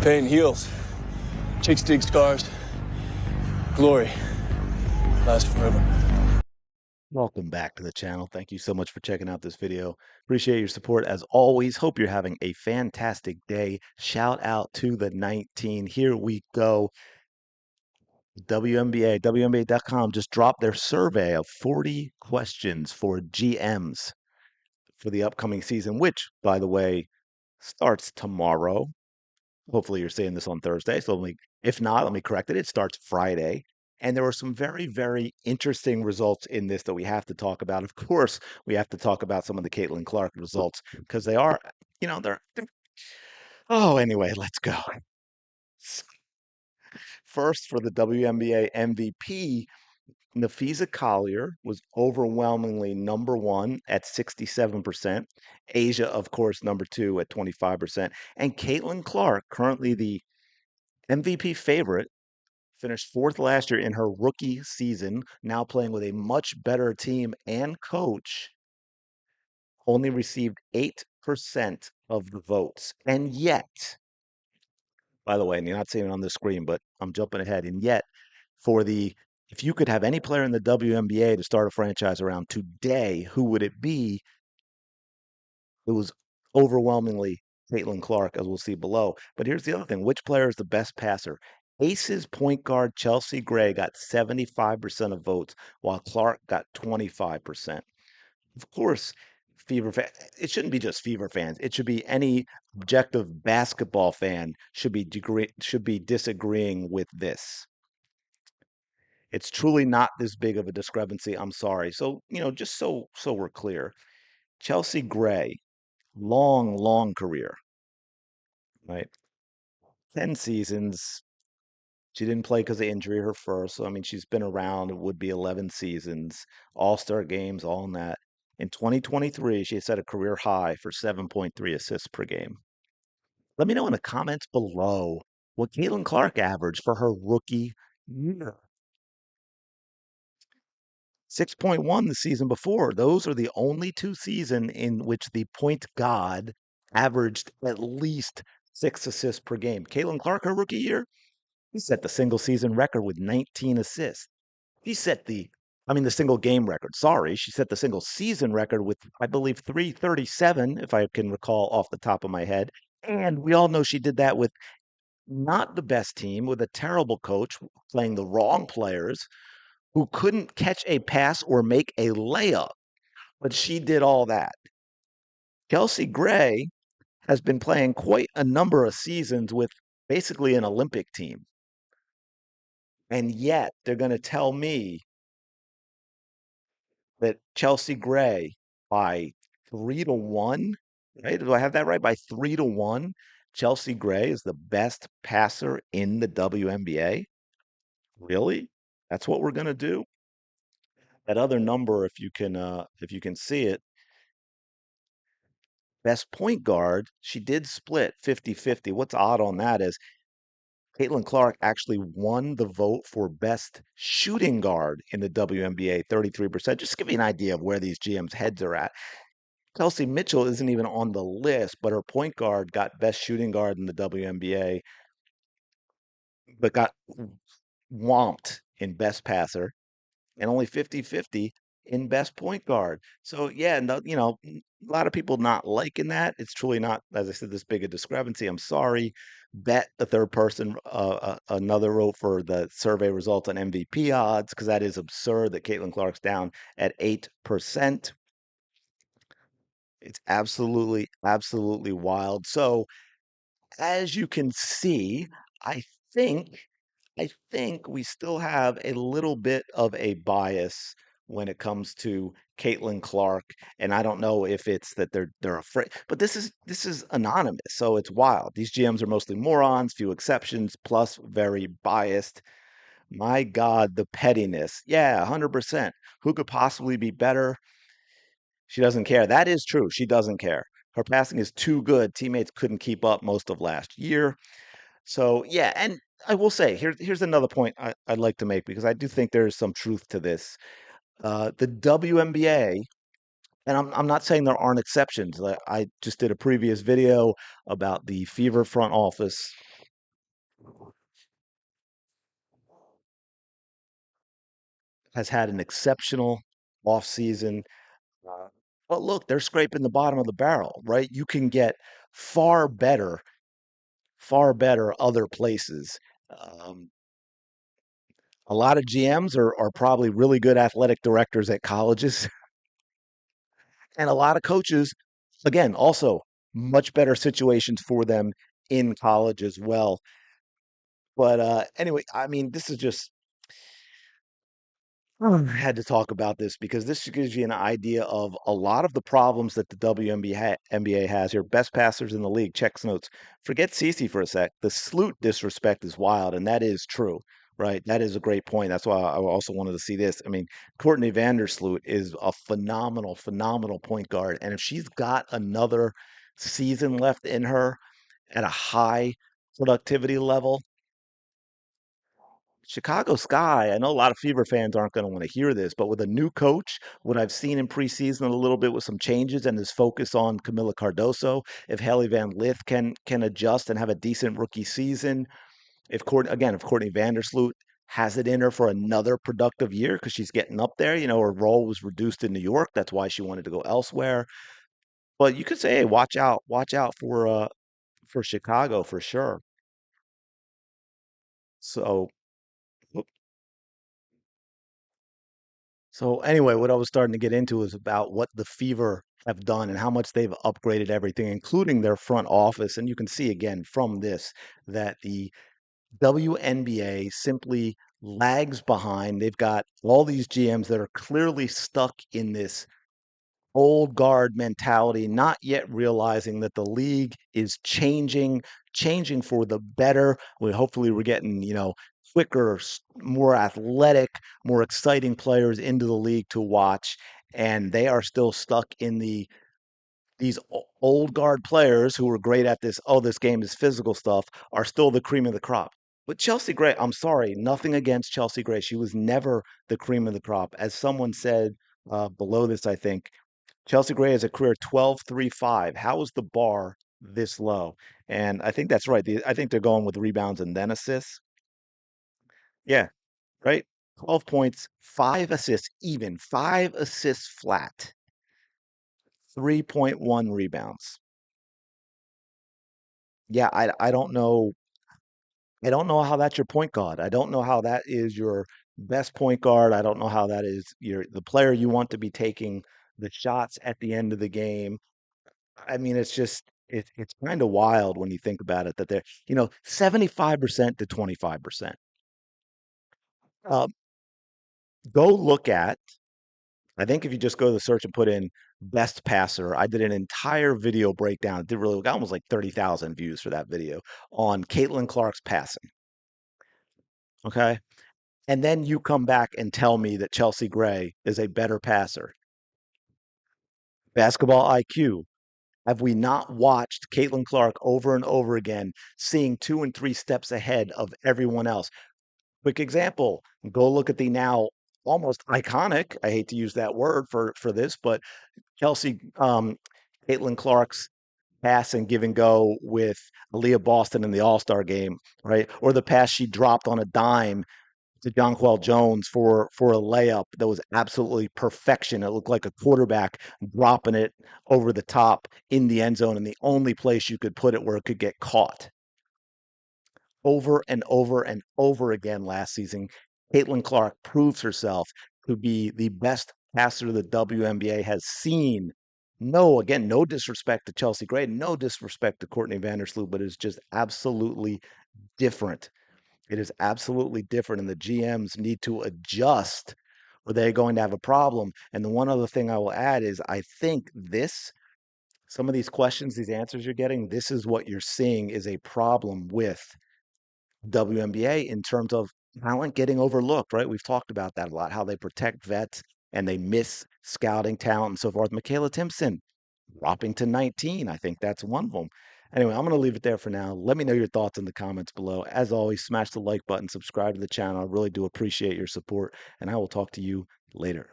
Pain heals. Chicks dig scars. Glory lasts forever. Welcome back to the channel. Thank you so much for checking out this video. Appreciate your support as always. Hope you're having a fantastic day. Shout out to the 19. Here we go. WNBA, WNBA.com just dropped their survey of 40 questions for GMs for the upcoming season, which, by the way, starts tomorrow. Hopefully you're seeing this on Thursday. So if not, let me correct it. It starts Friday. And there were some very, very interesting results in this that we have to talk about. Of course, we have to talk about some of the Caitlin Clark results because they are, oh, anyway, let's go. First, for the WNBA MVP, Nafisa Collier was overwhelmingly number one at 67%. Asia, of course, number two at 25%. And Caitlin Clark, currently the MVP favorite, finished fourth last year in her rookie season, now playing with a much better team and coach, only received 8% of the votes. And yet, by the way, and you're not seeing it on the screen, but I'm jumping ahead. And yet, if you could have any player in the WNBA to start a franchise around today, who would it be? It was overwhelmingly Caitlin Clark, as we'll see below. But here's the other thing. Which player is the best passer? Aces point guard Chelsea Gray got 75% of votes, while Clark got 25%. Of course, it shouldn't be just Fever fans. It should be any objective basketball fan should be disagreeing with this. It's truly not this big of a discrepancy. I'm sorry. So, just so we're clear, Chelsea Gray, long, long career, right? 10 seasons. She didn't play because of injury her first. So, I mean, she's been around. It would be 11 seasons, all-star games, all in that. In 2023, she set a career high for 7.3 assists per game. Let me know in the comments below what Caitlin Clark averaged for her rookie year. 6.1 the season before. Those are the only two seasons in which the point guard averaged at least 6 assists per game. Caitlin Clark, her rookie year, he set the single season record with 19 assists. She set the single game record. Sorry, she set the single season record with, I believe, 337, if I can recall off the top of my head. And we all know she did that with not the best team, with a terrible coach playing the wrong players who couldn't catch a pass or make a layup. But she did all that. Kelsey Gray has been playing quite a number of seasons with basically an Olympic team. And yet they're going to tell me that Chelsea Gray by 3-1, right? Do I have that right? By 3-1, Chelsea Gray is the best passer in the WNBA. Really? That's what we're going to do? That other number, if you can see it, best point guard, she did split 50-50. What's odd on that is Caitlin Clark actually won the vote for best shooting guard in the WNBA, 33%. Just to give you an idea of where these GMs' heads are at. Kelsey Mitchell isn't even on the list, but her point guard got best shooting guard in the WNBA, but got whomped in best passer and only 50-50 in best point guard. So yeah, no, a lot of people not liking that. It's truly not, as I said, this big a discrepancy. I'm sorry. Bet the third person another vote for the survey results on MVP odds because that is absurd that Caitlin Clark's down at 8%. It's absolutely, absolutely wild. So as you can see, I think I think we still have a little bit of a bias when it comes to Caitlin Clark, and I don't know if it's that they're afraid, but this is anonymous, so it's wild. These GMs are mostly morons, few exceptions, plus very biased. My God, the pettiness. Yeah, 100%. Who could possibly be better? She doesn't care. That is true. She doesn't care. Her passing is too good. Teammates couldn't keep up most of last year. So yeah, and I will say here's another point I'd like to make because I do think there is some truth to this. The WNBA, and I'm not saying there aren't exceptions. I just did a previous video about the Fever front office has had an exceptional offseason. Uh, but look, they're scraping the bottom of the barrel, right? You can get far better, far better other places. Um, a lot of GMs are probably really good athletic directors at colleges, and a lot of coaches, again, also much better situations for them in college as well. But anyway, I mean, this is just I had to talk about this because this gives you an idea of a lot of the problems that the NBA has here. Best passers in the league, checks notes. Forget CeCe for a sec. The Sloot disrespect is wild, and that is true, right? That is a great point. That's why I also wanted to see this. I mean, Courtney Vandersloot is a phenomenal, phenomenal point guard, and if she's got another season left in her at a high productivity level, Chicago Sky, I know a lot of Fever fans aren't going to want to hear this, but with a new coach, what I've seen in preseason a little bit with some changes and his focus on Camila Cardoso, if Haley Van Lith can adjust and have a decent rookie season, if Courtney Vandersloot has it in her for another productive year because she's getting up there, her role was reduced in New York. That's why she wanted to go elsewhere. But you could say, hey, watch out for Chicago for sure. So So anyway, what I was starting to get into is about what the Fever have done and how much they've upgraded everything, including their front office. And you can see again from this that the WNBA simply lags behind. They've got all these GMs that are clearly stuck in this old guard mentality, not yet realizing that the league is changing for the better. We're getting, quicker, more athletic, more exciting players into the league to watch. And they are still stuck in these old guard players who were great at this. Oh, this game is physical stuff, are still the cream of the crop. But Chelsea Gray, I'm sorry, nothing against Chelsea Gray. She was never the cream of the crop. As someone said below this, I think Chelsea Gray has a career 12.35. How is the bar this low? And I think that's right. I think they're going with rebounds and then assists. Yeah, right. 12 points, 5 assists, even 5 assists flat, 3.1 rebounds. Yeah, I don't know. I don't know how that's your point guard. I don't know how that is your best point guard. I don't know how that is the player you want to be taking the shots at the end of the game. I mean, it's kind of wild when you think about it that they're, 75% to 25%. Uh, go look at, I think if you just go to the search and put in best passer, I did an entire video breakdown. It did really, got almost like 30,000 views for that video on Caitlin Clark's passing. Okay. And then you come back and tell me that Chelsea Gray is a better passer. Basketball IQ. Have we not watched Caitlin Clark over and over again, seeing 2 and 3 steps ahead of everyone else? Quick example, go look at the now almost iconic, I hate to use that word for this, but Caitlin Clark's pass and give and go with Aaliyah Boston in the All-Star game, right? Or the pass she dropped on a dime to Jonquel Jones for a layup that was absolutely perfection. It looked like a quarterback dropping it over the top in the end zone, and the only place you could put it where it could get caught. Over and over and over again last season, Caitlin Clark proves herself to be the best passer the WNBA has seen. No, again, no disrespect to Chelsea Gray, no disrespect to Courtney Vandersloot, but it's just absolutely different. It is absolutely different, and the GMs need to adjust or they're going to have a problem. And the one other thing I will add is I think some of these questions, these answers you're getting, this is what you're seeing is a problem with WNBA in terms of talent getting overlooked, right? We've talked about that a lot, how they protect vets and they miss scouting talent and so forth. Michaela Timpson dropping to 19. I think that's one of them. Anyway, I'm going to leave it there for now. Let me know your thoughts in the comments below. As always, smash the like button, subscribe to the channel. I really do appreciate your support, and I will talk to you later.